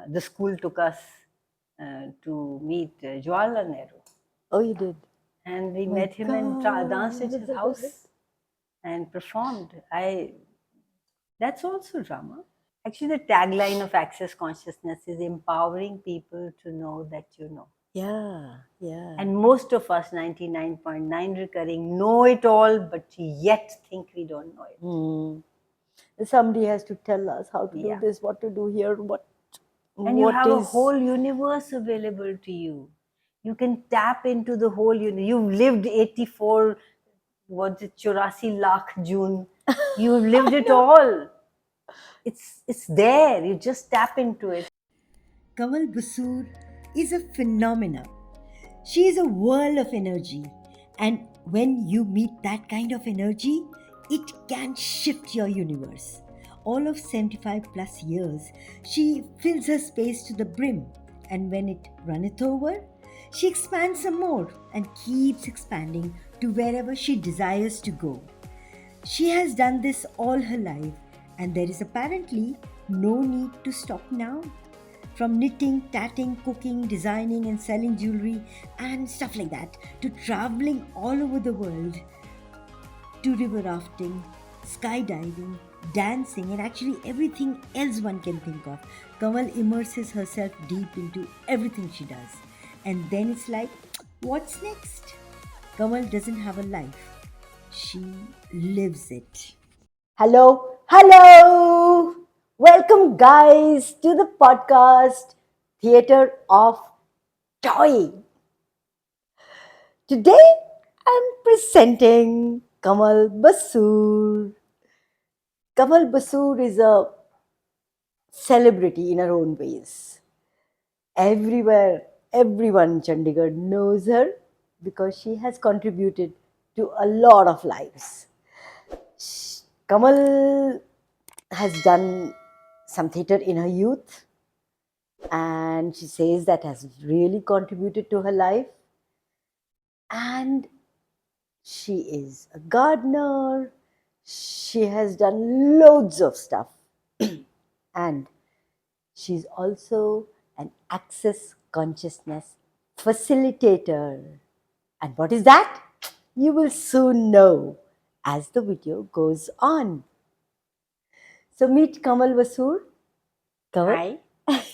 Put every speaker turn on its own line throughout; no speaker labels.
the school took us to meet Jawaharlal Nehru.
Oh, you did?
And we
My
met him and danced at his
God.
house and performed. That's also drama. Actually, the tagline of Access Consciousness is empowering people to know that you know.
Yeah, yeah.
And most of us, 99.9 recurring, know it all, but yet think we don't know it.
Somebody has to tell us how to do
Yeah.
this, what to do here,
And you
what
have a
is.
whole universe available to you. You can tap into the whole universe. You've lived 84, what's it, 84 lakh June. You've lived it all. It's there. You just tap into it.
Kamal Basoor is a phenomenon. She is a whirl of energy, and when you meet that kind of energy, it can shift your universe. All of 75 plus years, she fills her space to the brim, and when it runneth over, she expands some more and keeps expanding to wherever she desires to go. She has done this all her life, and there is apparently no need to stop now. From knitting, tatting, cooking, designing, and selling jewelry and stuff like that, to traveling all over the world, to river rafting, skydiving, dancing, and actually everything else one can think of. Kamal immerses herself deep into everything she does. And then it's like, what's next? Kamal doesn't have a life, she lives it.
Hello, hello! Welcome, guys, to the podcast Theatre of Toy. Today, I'm presenting Kamal Basoor. Kamal Basoor is a celebrity in her own ways. Everywhere, everyone in Chandigarh knows her because she has contributed to a lot of lives. Kamal has done some theatre in her youth, and she says that has really contributed to her life. And she is a gardener. She has done loads of stuff. And she's also an access consciousness facilitator. And what is that? You will soon know as the video goes on. So meet Kamal Basoor. Kamal?
Hi.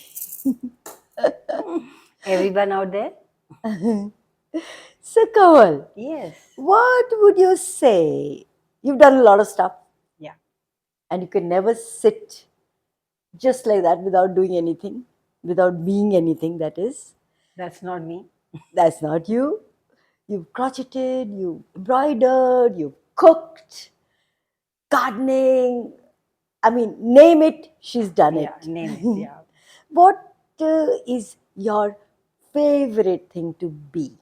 Everyone out there?
So Kamal,
Yes.
what would you say? You've done a lot of stuff.
Yeah.
And you can never sit just like that without doing anything, without being anything, that is.
That's not me.
That's not you. You've crocheted, you've embroidered, you've cooked, gardening. I mean, name it, she's done
Yeah,
it.
name it. Yeah.
What is your favorite thing to be?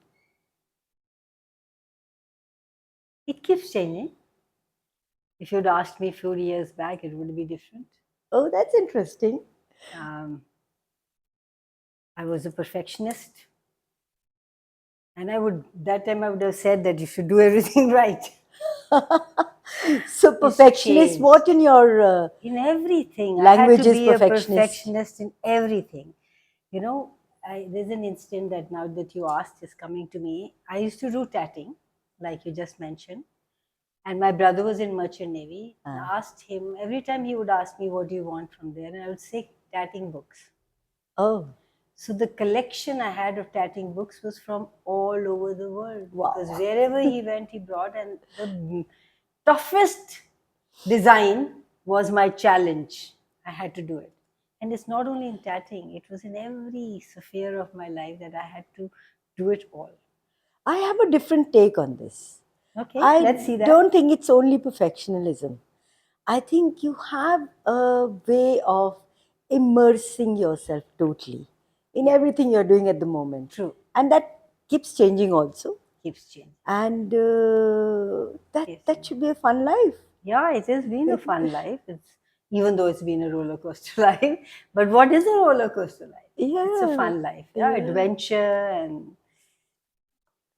It keeps changing. If you'd asked me a few years back, it would be different.
Oh, that's interesting.
I was a perfectionist. And that time I would have said that you should do everything right.
So, perfectionist,
changed.
what in your
In everything.
language
I had to
is
be a
perfectionist?
perfectionist in everything. You know, there's an instant that now that you asked is coming to me. I used to do tatting, like you just mentioned. And my brother was in Merchant Navy. I asked him, every time he would ask me, what do you want from there? And I would say, tatting books.
Oh,
So the collection I had of tatting books was from all over the world.
Wow.
Because wherever he went, he brought. And the toughest design was my challenge. I had to do it. And it's not only in tatting, it was in every sphere of my life that I had to do it all.
I have a different take on this.
Okay,
I
let's see that.
don't think it's only perfectionism. I think you have a way of immersing yourself totally in everything you're doing at the moment.
True.
And that keeps changing also.
Keeps changing.
And
Yes.
that should be a fun life.
Yeah, it has been a fun life. Even though it's been a roller coaster life. But what is a roller coaster life? It's a fun life. Yeah, adventure, and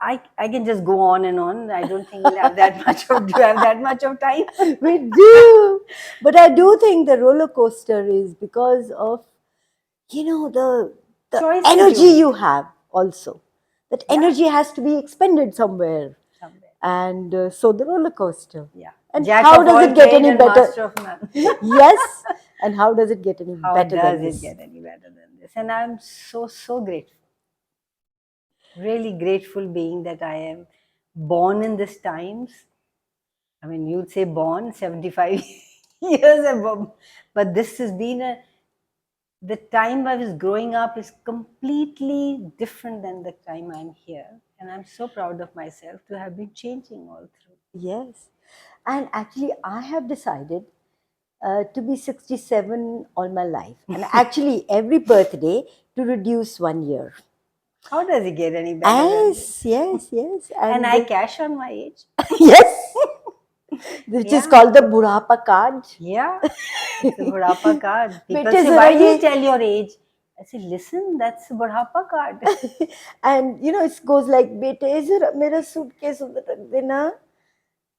I can just go on and on. I don't think we'll have that much of time.
We do. But I do think the roller coaster is because of the
Choices you
energy
make.
you have also. That
Yeah.
energy has to be expended somewhere.
Somewhere.
And so the roller coaster.
Yeah.
And
Jack
how
of
does
all
it get
trade
any
and
better?
master of none.
Yes. And how does it get any
How
better
does
than
it
this?
get any better than this? And I'm so grateful. Really grateful being that I am born in these times. I mean, you'd say born 75 years ago, but this has been the time I was growing up is completely different than the time I'm here. And I'm so proud of myself to have been changing all through.
Yes. And actually, I have decided to be 67 all my life. And actually, every birthday to reduce 1 year.
How does it get any better than this?
Yes.
And I cash on my age.
yes, which is
Yeah.
called the Burhapa card.
Yeah, it's a Budhapa card. People
Bete
say, why do
zara
you
ye-
tell your age? I say, listen, that's a Budhapa card.
And it goes like, Bete, zara mera suitcase udhar rakh dena.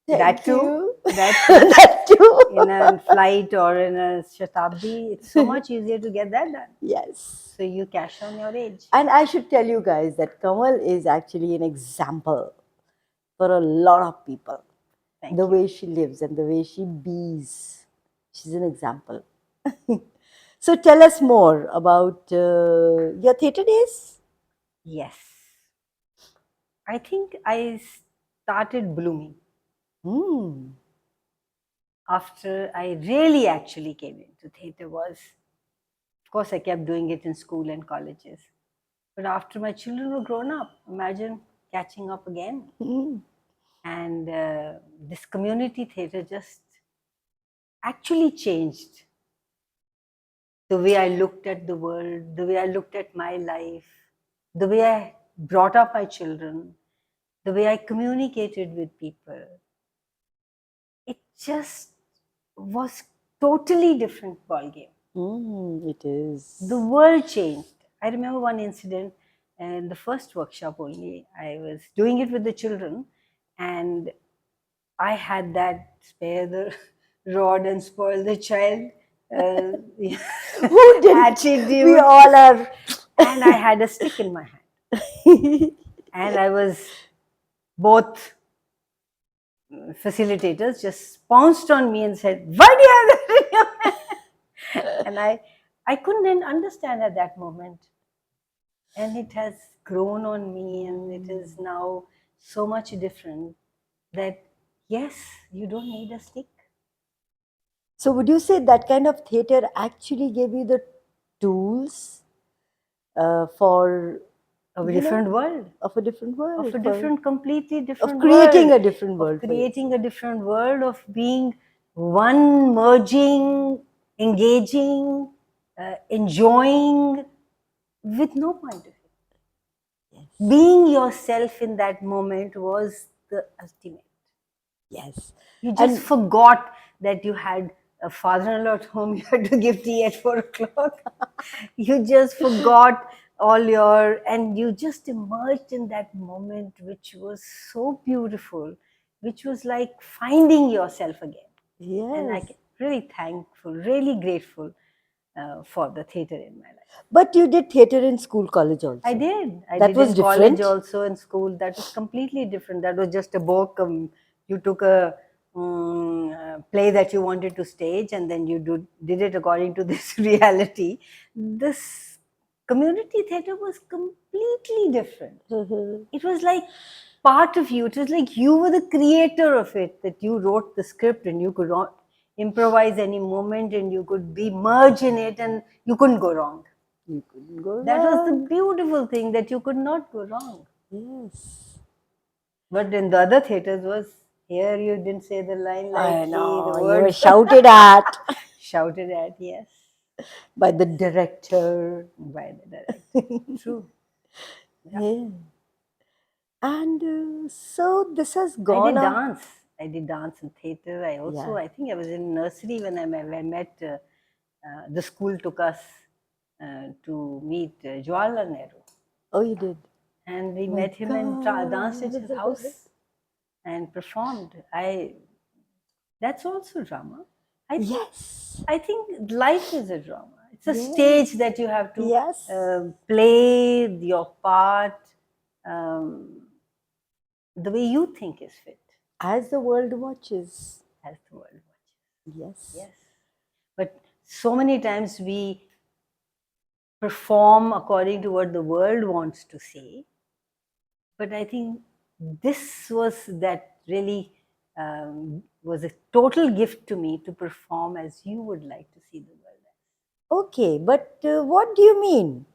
Thank
That too.
you.
That too.
That too.
In a flight or in a Shatabdi, it's so much easier to get that done.
Yes.
So you cash on your age.
And I should tell you guys that Kamal is actually an example for a lot of people.
Thank
The
you.
way she lives and the way she bees. She's an example. So tell us more about your theatre days.
Yes. I think I started blooming
Hmm.
after I really actually came into theatre was, of course, I kept doing it in school and colleges. But after my children were grown up, imagine catching up again.
Hmm.
And this community theatre just actually changed the way I looked at the world, the way I looked at my life, the way I brought up my children, the way I communicated with people. It just was totally different ballgame.
It is.
The world changed. I remember one incident in the first workshop only. I was doing it with the children, and I had that spare the rod and spoil the child
Who didn't?
attitude.
We all are.
And I had a stick in my hand. And I was both facilitators just pounced on me and said, why do you have that in your hand? And I couldn't understand at that moment. And it has grown on me, and it is now so much different that yes, you don't need a stick.
So would you say that kind of theatre actually gave you the tools for
Of a
you know,
different world,
of a different world,
of a
for-
different, completely different
of creating
world,
a different world,
of
for
creating a different world, of being one, merging, engaging, enjoying with no point of view.
Yes.
Being yourself in that moment was the ultimate.
Yes.
You just
And-
forgot that you had a father-in-law at home. You had to give tea at 4 o'clock. You just forgot all your, and you just emerged in that moment, which was so beautiful, which was like finding yourself again. And
Yes.
I'm really thankful, really grateful for the theatre in my life.
But you did theatre in school, college also.
I did. I
That
did
was
in college
different?
also, in school. That was completely different. That was just a book. You took a play that you wanted to stage, and then you did it according to this reality. This community theatre was completely different. It was like part of you. It was like you were the creator of it, that you wrote the script and you could improvise any moment and you could be merged in it and you couldn't go wrong.
You couldn't go
That was the
wrong.
beautiful thing, that you could not go wrong.
Yes.
But in the other theatres was, here you didn't say the line like
I know,
the
you were
words
shouted at
shouted at, yes,
by the director.
by the director. True.
Yeah. And so this has
I
gone
did
on.
dance. I did dance in theatre. I also,
Yeah.
I think I was in nursery when I met, the school took us to meet Jawaharlal Nehru.
Oh, you did.
And we
My
met him and danced at his
God.
house and performed. That's also drama.
Yes.
I think life is a drama. It's a
Yes.
stage that you have to
Yes.
play your part the way you think is fit,
As the world watches.
as the world watches.
Yes.
Yes. But so many times we perform according to what the world wants to say. But I think this was that really was a total gift to me to perform as you would like to see the world as.
Okay, but what do you mean?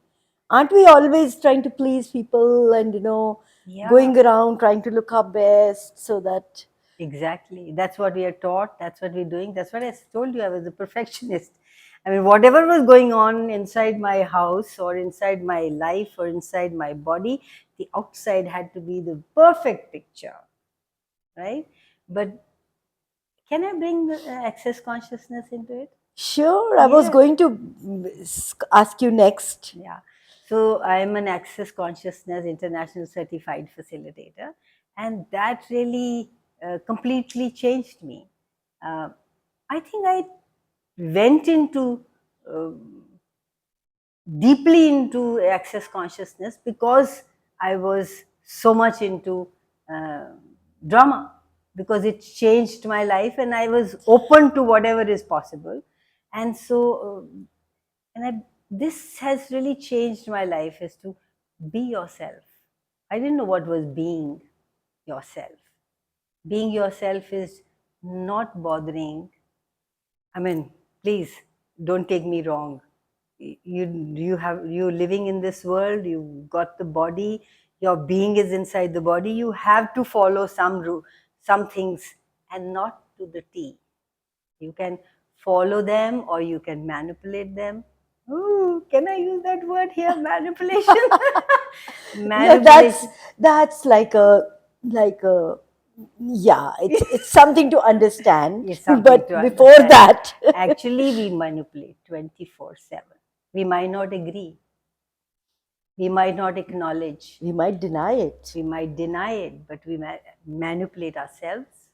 Aren't we always trying to please people and,
Yeah.
going around trying to look our best so that.
Exactly. That's what we are taught. That's what we're doing. That's what I told you. I was a perfectionist. I mean, whatever was going on inside my house or inside my life or inside my body, the outside had to be the perfect picture. Right? But can I bring the access consciousness into it?
Sure, I was
Yeah.
going to ask you next.
Yeah. So I'm an Access Consciousness International Certified Facilitator, and that really completely changed me. Uh, I think I went into uh, deeply into Access Consciousness because I was so much into uh, drama, because it changed my life and I was open to whatever is possible. And so and this has really changed my life, is to be yourself. I didn't know what was being yourself. Being yourself is not bothering. I mean, please don't take me wrong. You living in this world. You got the body. Your being is inside the body. You have to follow some things, and not to the T. You can follow them or you can manipulate them. Ooh, can I use that word here? Manipulation.
Yeah,
Manipulation.
that's like a yeah, it's something to understand.
Is something
But
to
before
understand.
that,
Actually, we manipulate 24/7. We might not agree. We might not acknowledge.
we might deny it.
We might deny it, but we manipulate ourselves.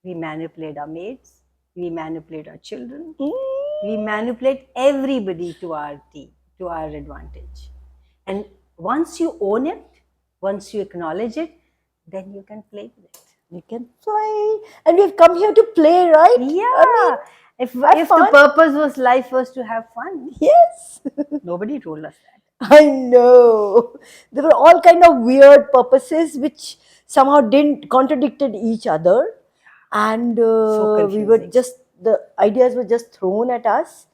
We manipulate our mates. We manipulate our children. We manipulate everybody to our advantage. And once you own it, once you acknowledge it, then you can play with it.
You can fly, and we've come here to play, right?
Yeah. If the
fun.
purpose was life was to have fun,
Yes.
nobody told us that.
I know. There were all kind of weird purposes which somehow didn't contradicted each other, and
So
we were
confusing.
just the ideas were just thrown at us,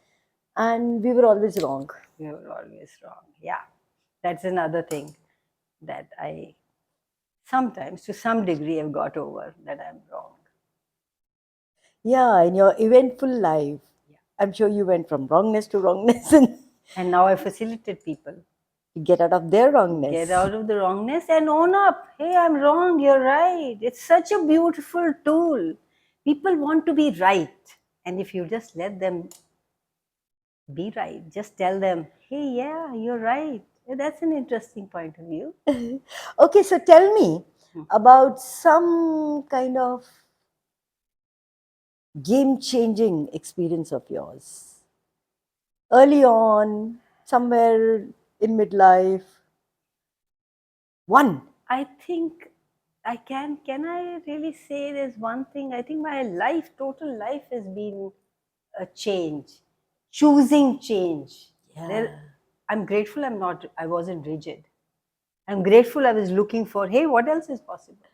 and we were always wrong.
We were always wrong. Yeah. That's another thing that I sometimes, to some degree, have got over, that I'm wrong.
Yeah, in your eventful life,
Yeah.
I'm sure you went from wrongness to wrongness and
And now I facilitate people.
get out of their wrongness.
Get out of the wrongness and own up. Hey, I'm wrong. You're right. It's such a beautiful tool. People want to be right. And if you just let them be right, just tell them, hey, yeah, you're right. That's an interesting point of view.
Okay, so tell me about some kind of game changing experience of yours. Early on, somewhere in midlife. One.
I think can I really say there's one thing? I think my total life has been a change, choosing change. I'm grateful I wasn't rigid. I'm grateful I was looking for, hey, what else is possible?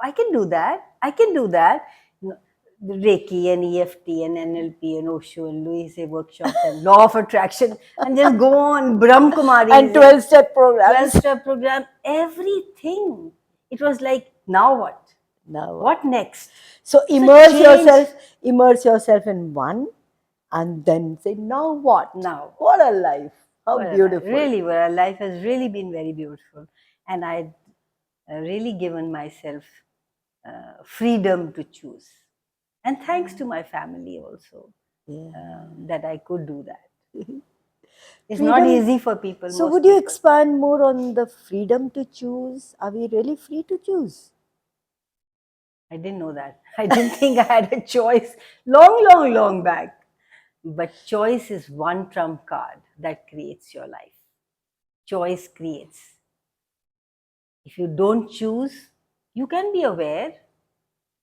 I can do that. I can do that. The Reiki and EFT and NLP and Osho and Louis Hay workshops and law of attraction, and just go on, Brahm Kumari
And 12-step programs.
12-step program, everything. It was like, now what?
Now
What next?
So
change.
immerse yourself in one, and then say, now what?
Now
What a life! How beautiful!
Really, well, life has really been very beautiful, and I really given myself freedom to choose, and thanks to my family also, that I could do that. It's not easy for people.
So, would you expand more on the freedom to choose? Are we really free to choose?
I didn't know that. I didn't think I had a choice long back. But choice is one trump card. that creates your life. Choice creates. If you don't choose, you can be aware,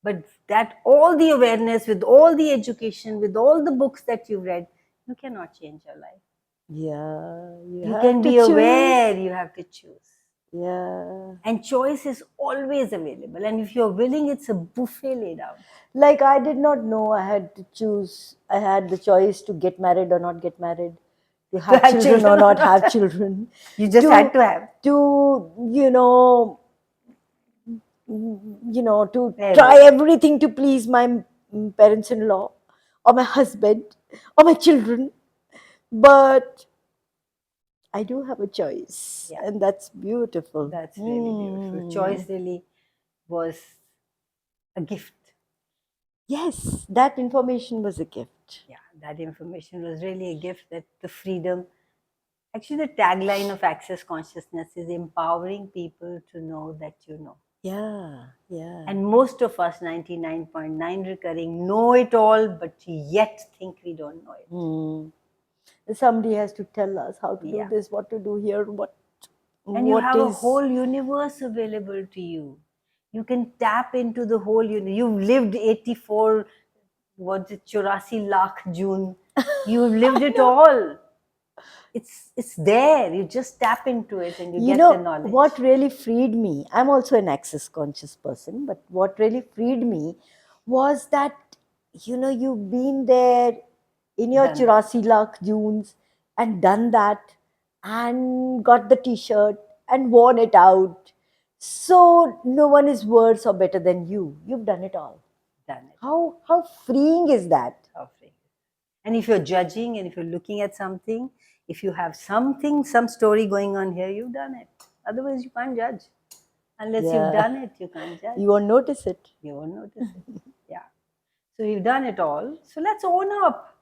but that all the awareness, with all the education, with all the books that you've read, you cannot change your life.
Yeah,
You
have
can
to
be
choose.
aware, you have to choose.
Yeah.
And choice is always available. And if you're willing, it's a buffet laid out.
Like I did not know I had to choose. I had the choice to get married or not get married, to have
have
children or
children or
not
not
have
have-
children.
You just had to have.
To to
Everything.
try everything to please my parents-in-law or my husband or my children. But I do have a choice,
Yeah.
and that's beautiful.
That's really beautiful. Choice really was a gift.
Yes, that information was a gift.
Yeah, that information was really a gift, that the freedom. Actually, the tagline of Access Consciousness is empowering people to know that you know.
Yeah, yeah.
And most of us, 99.9 recurring, know it all, but yet think we don't know it.
Somebody has to tell us how to
Yeah.
do this, what to do here,
And you
what
have a
is-
whole universe available to you. You can tap into the whole universe. You've lived 84, what's it, 84 lakh June. You've lived it all. It's there. You just tap into it and you get the knowledge.
What really freed me, I'm also an access conscious person, but what really freed me was that, you've been there in your
Done that.
84 lakh Junes and done that and got the t-shirt and worn it out. So no one is worse or better than you. You've done it all.
Done it.
How freeing is that?
Offering. And if you're judging and if you're looking at something, if you have something, some story going on here, you've done it. Otherwise, you can't judge. Unless
Yeah.
you've done it, you can't judge.
You won't notice it.
You won't notice it. Yeah. So we've done it all. So let's own up.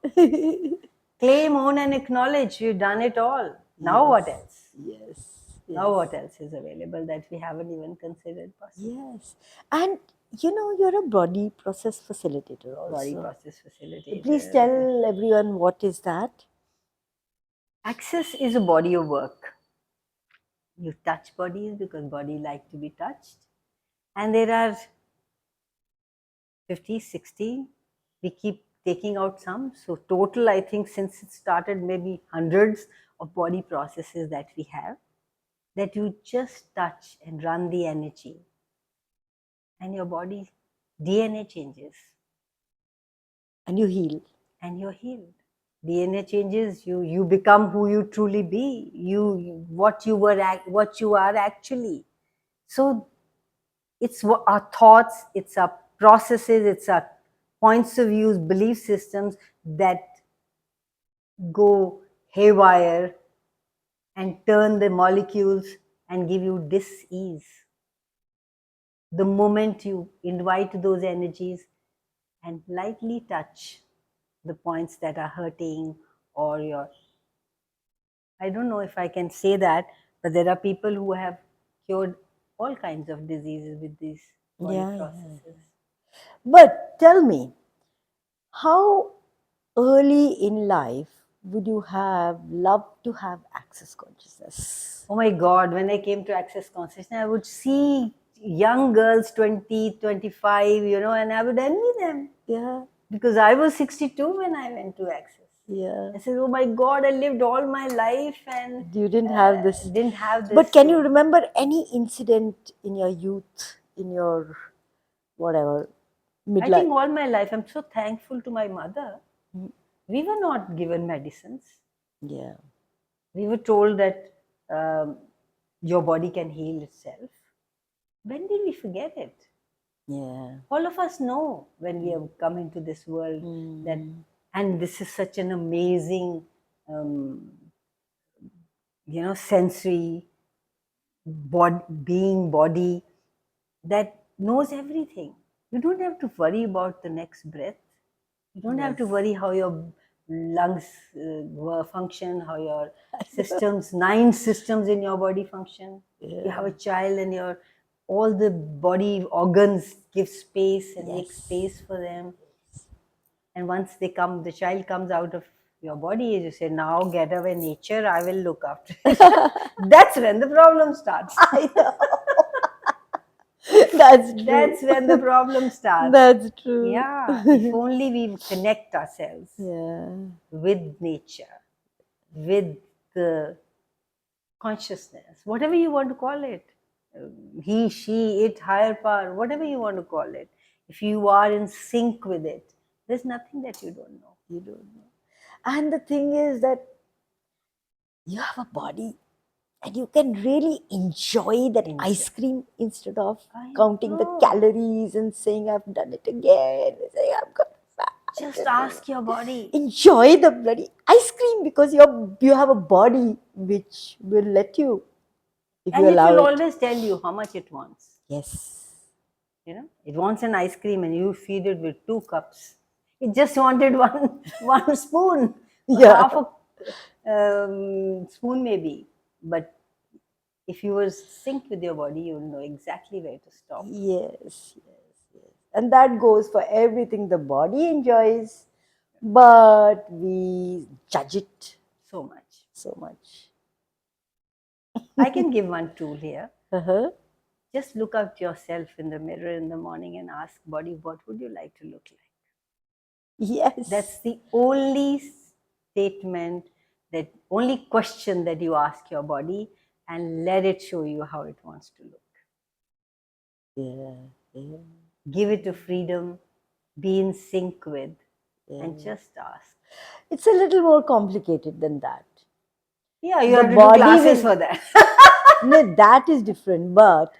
Claim, own, and acknowledge we've done it all. Now what else?
Yes.
Now what else is available that we haven't even considered possible?
Yes. And you're a body process facilitator also.
Body process facilitator.
Please tell everyone what is that?
Access is a body of work. You touch bodies because body like to be touched. And there are 50, 60. We keep taking out some. So total, I think since it started, maybe hundreds of body processes that we have, that you just touch and run the energy. And your body DNA changes.
And you heal.
And you're healed. DNA changes, you become who you truly be, what you are actually. So it's our thoughts, it's our processes, it's our points of views, belief systems that go haywire and turn the molecules and give you dis-ease. The moment you invite those energies and lightly touch the points that are hurting, or I don't know if I can say that, but there are people who have cured all kinds of diseases with these body processes.
But tell me, how early in life would you have loved to have access consciousness?
Oh my God, when I came to Access Consciousness, I would see young girls, 20, 25, and I would envy them.
Yeah.
Because I was 62 when I went to Access.
Yeah.
I said, oh my God, I lived all my life and
You didn't have this.
Didn't have this.
But can you remember any incident in your youth, in your whatever, midlife?
I think all my life, I'm so thankful to my mother. We were not given medicines.
Yeah.
We were told that your body can heal itself. When did we forget it?
Yeah.
All of us know when we have come into this world that, and this is such an amazing, sensory body that knows everything. You don't have to worry about the next breath. You don't have to worry how your lungs function, how your systems, 9 systems in your body function. You have a child and all the body organs give space and make space for them. And once the child comes out of your body is. You say, now get away, nature, I will look after it. That's when the problem starts.
I know. That's true.
That's when the problem starts.
That's true.
Yeah, if only we connect ourselves
Yeah.
with nature, with the consciousness, whatever you want to call it, he, she, it, higher power, whatever you want to call it. If you are in sync with it, there's nothing that you don't know.
You don't know. And the thing is that you have a body and you can really enjoy that ice cream instead of
I
counting the
know.
calories and saying, I've done it again. Saying, I'm got fat.
Just ask your body.
Enjoy the bloody ice cream because you have a body which will let you if
And
you
it
allow
will
it.
always tell you how much it wants.
Yes.
You know, it wants an ice cream and you feed it with 2 cups. It just wanted one spoon,
Yeah.
half a spoon maybe. But if you were synced with your body, you will know exactly where to stop.
Yes. And that goes for everything the body enjoys, but we judge it
So much.
so much.
I can give one tool here.
Uh-huh.
Just look at yourself in the mirror in the morning and ask body, what would you like to look like?
Yes.
That's the only statement, that only question that you ask your body, and let it show you how it wants to look.
Yeah.
Give it to freedom, be in sync with, and just ask.
It's a little more complicated than that.
Yeah, you
The
have to do
body
classes
will-
for that.
No, that is different. But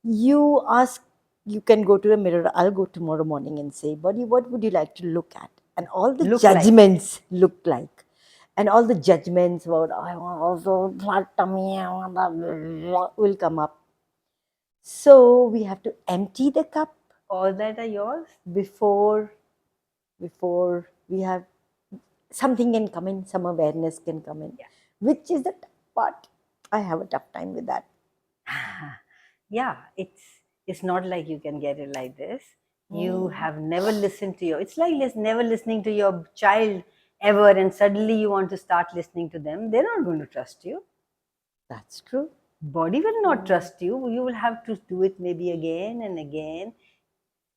you ask, you can go to a mirror. I'll go tomorrow morning and say, body, what would you like to look at? And all the
Look like.
judgments look like. And all the judgments about, I want also flat tummy, I want that, will come up. So we have to empty the cup
All that are yours.
before we have something can come in, some awareness can come in, which is the tough part. I have a tough time with that.
Yeah, it's not like you can get it like this. You have never listened to your, it's like never listening to your child ever, and suddenly you want to start listening to them. They're not going to trust you.
That's true.
Body will not trust you. You will have to do it maybe again and again,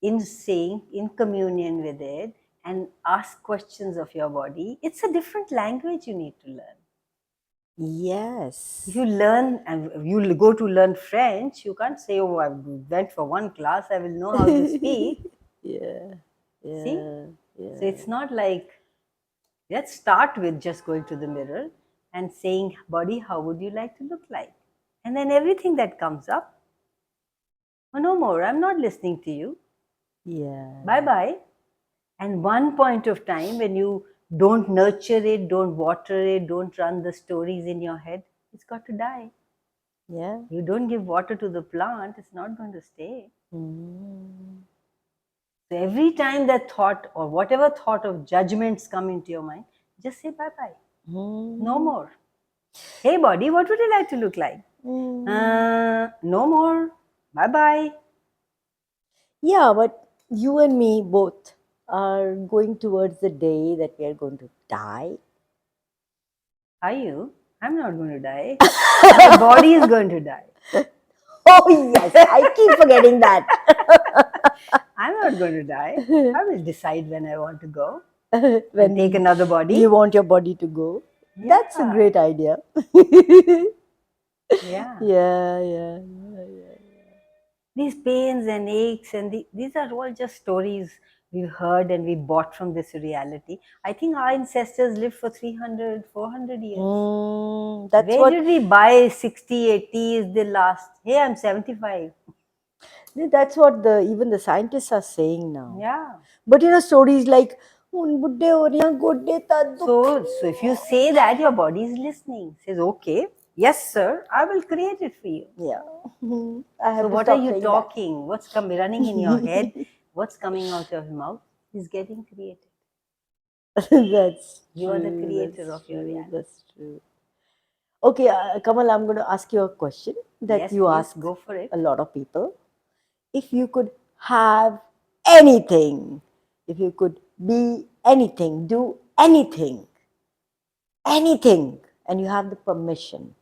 in sync, in communion with it, and ask questions of your body. It's a different language you need to learn.
Yes.
If you learn and you go to learn French, you can't say, oh, I went for one class, I will know how to speak.
Yeah.
See?
Yeah.
So it's not like, let's start with just going to the mirror and saying, body, how would you like to look like? And then everything that comes up, oh, no more, I'm not listening to you.
Yeah.
Bye bye. And one point of time when you don't nurture it, don't water it, don't run the stories in your head, it's got to die.
Yeah.
You don't give water to the plant, it's not going to stay.
Mm.
So every time that thought or whatever thought of judgments come into your mind, just say bye bye.
Mm.
No more. Hey body, what would you like to look like? No more. Bye bye.
Yeah, but you and me both are going towards the day that we are going to die.
Are you? I'm not going to die. My body is going to die.
Oh, yes, I keep forgetting that.
I'm not going to die. I will decide when I want to go.
When
Take another body.
you want your body to go. That's a
Yeah.
great idea.
Yeah.
Yeah.
These pains and aches and these are all just stories we've heard and we bought from this reality. I think our ancestors lived for 300, 400 years.
That's
Where
what.
did we buy 60, 80 is the last? Hey, I'm 75.
That's what even the scientists are saying now.
Yeah.
But stories like "Un budde ho rahi hain, godde ta dukh."
So if you say that, your body is listening. Says, okay, yes, sir, I will create it for you.
Yeah. I have
So
to
what are
stop
you
saying
talking? What's running in your head? What's coming out of your mouth is getting created.
that. That's
You are the
true,
creator
that's
of your
true,
reality.
That's true. Okay, Kamal, I'm going to ask you a question that
Yes,
you
please,
ask
go for it.
a lot of people. If you could have anything, if you could be anything, do anything, anything, and you have the permission,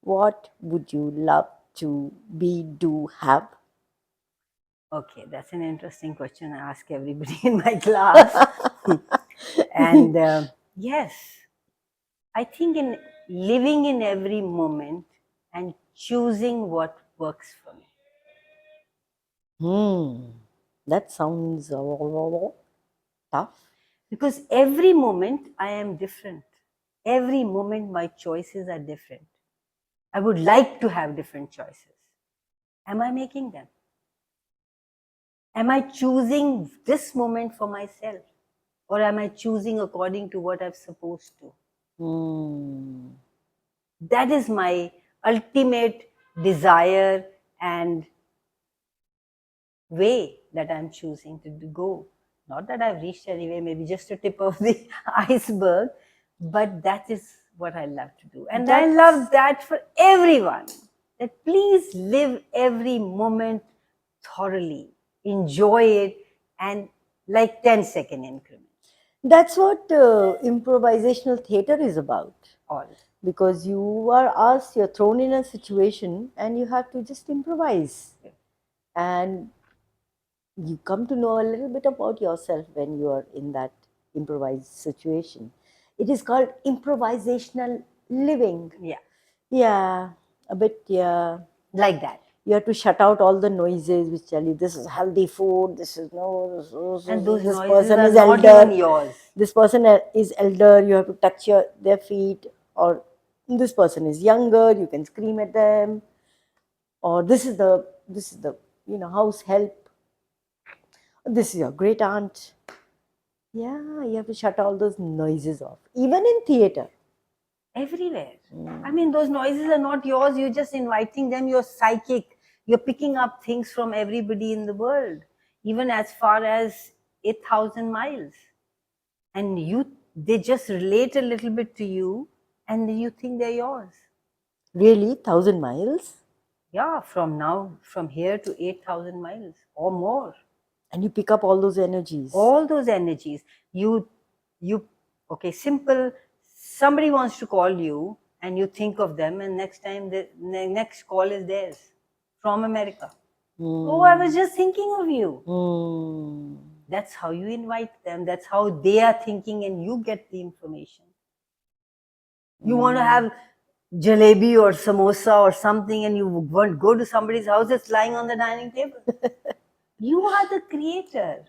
what would you love to be, do, have?
Okay, that's an interesting question. I ask everybody in my class. And yes, I think in living in every moment and choosing what works for me.
That sounds tough.
Because every moment I am different. Every moment my choices are different. I would like to have different choices. Am I making them? Am I choosing this moment for myself? Or am I choosing according to what I'm supposed to? That is my ultimate desire and way that I'm choosing to go. Not that I've reached anywhere, maybe just a tip of the iceberg, but that is what I love to do. And I love that for everyone. That please live every moment thoroughly, enjoy it, and like 10-second increments.
That's what improvisational theater is about.
All.
Because you are asked, you're thrown in a situation and you have to just improvise. And you come to know a little bit about yourself when you are in that improvised situation. It is called improvisational living.
Yeah.
Yeah, a bit, yeah.
Like that.
You have to shut out all the noises which tell you this is healthy food, this is no,
And those
this
noises
person
are
is
not
elder.
even yours.
This person is elder, you have to touch their feet, or this person is younger, you can scream at them, or this is the house help, this is your great aunt. Yeah, you have to shut all those noises off, even in theater.
Everywhere. I mean, those noises are not yours. You're just inviting them. You're psychic. You're picking up things from everybody in the world, even as far as 8,000 miles. And they just relate a little bit to you, and you think they're yours.
Really? 1,000 miles?
Yeah, from here to 8,000 miles or more.
And you pick up all those energies.
All those energies. Okay, simple. Somebody wants to call you, and you think of them, and next time the next call is theirs from America. Oh, I was just thinking of you. That's how you invite them. That's how they are thinking, and you get the information. You want to have jalebi or samosa or something, and you want go to somebody's house, it's lying on the dining table. You are the creator.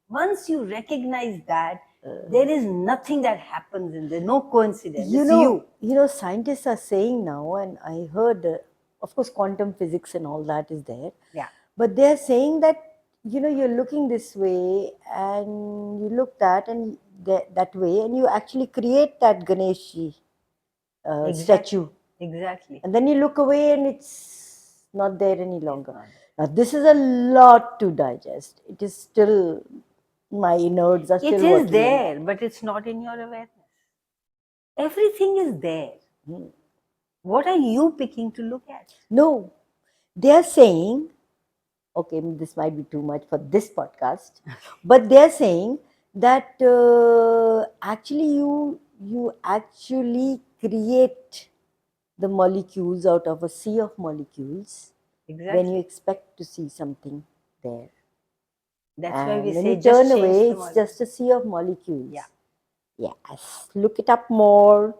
Once you recognize that, there is nothing that happens in there, no coincidence. It's you.
Scientists are saying now, and I heard, of course, quantum physics and all that is there.
Yeah.
But they're saying that, you're looking this way and you look that way, and you actually create that Ganeshi statue.
Exactly.
And then you look away and it's not there any longer. Now, this is a lot to digest. It is still, my innards are still
It
working.
is there, but it's not in your awareness. Everything is there. What are you picking to look at?
No, they are saying, okay, this might be too much for this podcast, but they are saying that actually you actually create the molecules out of a sea of molecules when you expect to see something there.
That's why we
when
say
you turn
just
away,
change
it's just a sea of molecules.
Yeah.
Yes, look it up more.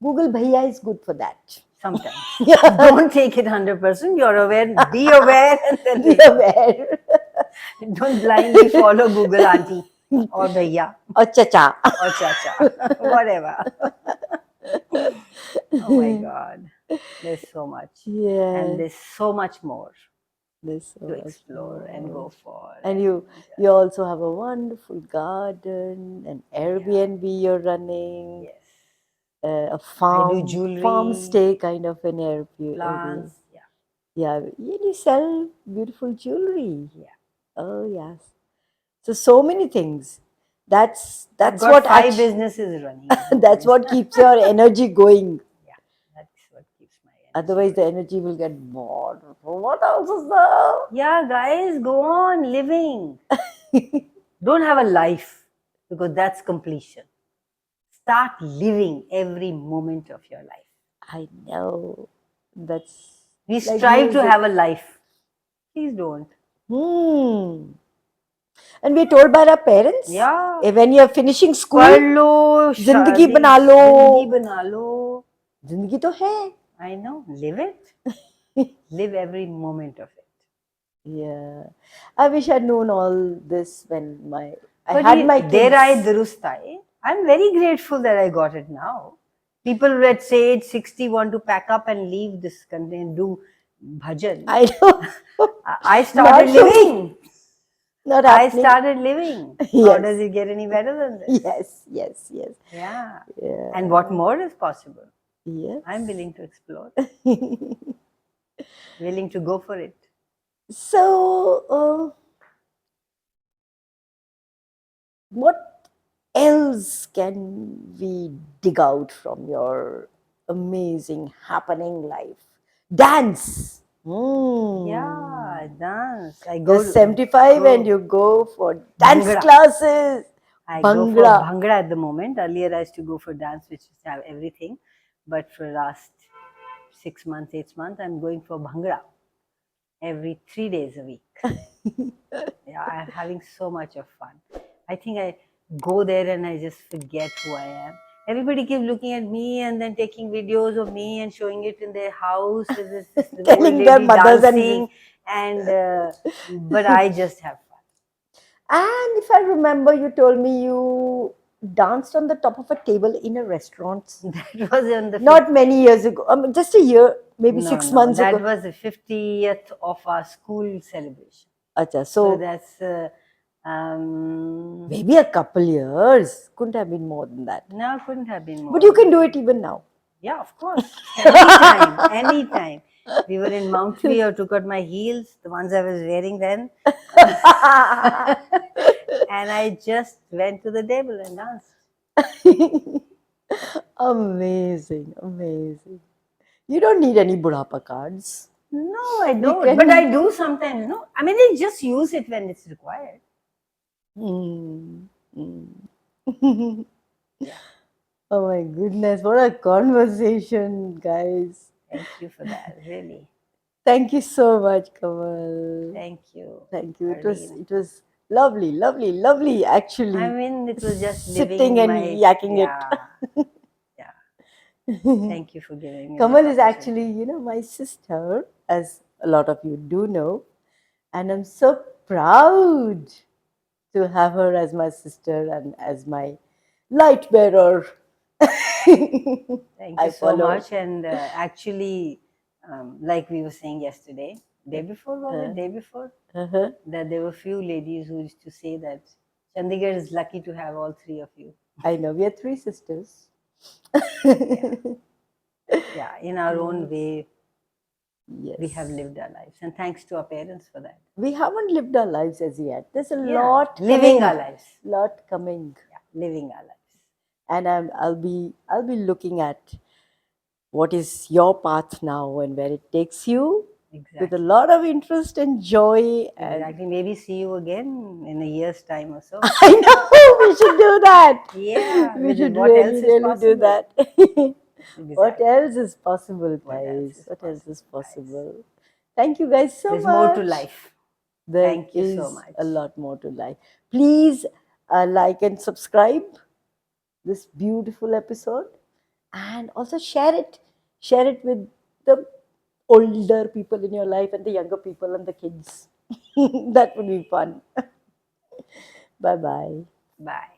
Google Bhaiya is good for that.
Sometimes. Don't take it 100%. You're aware. Be aware and then
Be aware.
don't blindly follow Google auntie or bhaiya
Or chacha.
or chacha. Whatever. Oh my God. There's so much.
Yeah.
And there's so much more
There's so
to
much
explore and
more.
go for.
And you also have a wonderful garden, an Airbnb you're running.
Yes.
A farm,
I do jewelry,
farm stay kind of an Airbnb.
Plants.
Yeah, you sell beautiful jewelry.
Yeah.
Oh yes. So many things. That's
I've got
what
5 businesses running.
that's what keeps your energy going.
Yeah, that's what keeps my energy.
Otherwise, the energy will get bored. What else is there?
Yeah, guys, go on living. Don't have a life, because that's completion. start living every moment of your life.
I know. That's
We
like
strive to
music.
have a life. Please don't.
Hmm. And we're told by our parents,
Yeah.
when you're finishing school,
पढ़ लो,
जिंदगी
शादी,
बना लो.
जिंदगी बना लो.
जिंदगी तो है.
I know. Live it. Live every moment of it.
Yeah. I wish I'd known all this when I
But
had my kids.
there I durust aaye. I'm very grateful that I got it now. People at say age 60 want to pack up and leave this country and do bhajan.
I know.
I started
Not for me.
living.
Not
I
happening.
started living. How
Yes.
does it get any better than this?
Yes, yes, yes.
Yeah.
Yeah.
And what more is possible?
Yes.
I'm willing to explore, willing to go for it.
So, what else can we dig out from your amazing happening life? Dance.
Yeah, dance. I go
You're
to
75 and you go for dance
Bhangra.
classes.
I go for
Bhangra.
Bhangra at the moment. Earlier I used to go for dance, which is have everything. But for last 6 months, 8 months, I'm going for Bhangra every 3 days a week. Yeah, I'm having so much of fun. I think I go there and I just forget who I am. Everybody keeps looking at me and then taking videos of me and showing it in their house. This the
Telling
old
their
lady
mothers and
dancing, but I just have fun.
And if I remember, you told me you danced on the top of a table in a restaurant.
That was on the
Not many years ago. Just a year, maybe
no,
6
no,
months
that
ago.
was the 50th of our school celebration.
Acha,
So
so
that's
maybe a couple years. Couldn't have been more than that.
no, couldn't have been more.
But you can do it even now.
Yeah, of course. Anytime, anytime. We were in Mount Tree, I took out my heels, the ones I was wearing then. And I just went to the table and danced.
Amazing, amazing. You don't need any Budhapa cards.
No, I
We
don't.
can-
But I do sometimes, no. I mean, I just use it when it's required.
Mm, mm. Oh my goodness, what a conversation, guys.
Thank you for that, really.
Thank you so much, Kamal.
Thank you.
Thank you.
Arlene.
It was lovely, lovely, lovely actually.
I mean, it was just
sitting
living
and
my
yakking
yeah, yeah.
it.
Thank you for giving me.
Kamal
this
is actually, my sister, as a lot of you do know, and I'm so proud to have her as my sister and as my light bearer.
Thank
I
you so
follow.
much. And actually, like we were saying yesterday, day before, was it day before?
Uh-huh.
That there were few ladies who used to say that Chandigarh is lucky to have all three of you.
I know, we are three sisters.
Yeah, in our own way,
Yes.
we have lived our lives. And thanks to our parents for that.
We haven't lived our lives as yet. There's a
Yeah,
lot
living
coming.
our lives.
Lot coming.
Yeah, living our lives.
And I'll be looking at what is your path now and where it takes you with
Exactly.
a lot of interest and joy. And
Exactly. Maybe see you again in a year's time or so.
I know we should do that.
Yeah.
We should
what
really,
else is
really do
possible?
that. What
Exactly.
else is possible,
What else
guys?
is
What else is
possible, guys?
possible? Thank you guys so
There's
much.
more to life.
There
Thank you so
is
much.
a lot more to life. Please like and subscribe this beautiful episode, and also share it. Share it with the older people in your life and the younger people and the kids. That would be fun. Bye bye.
Bye.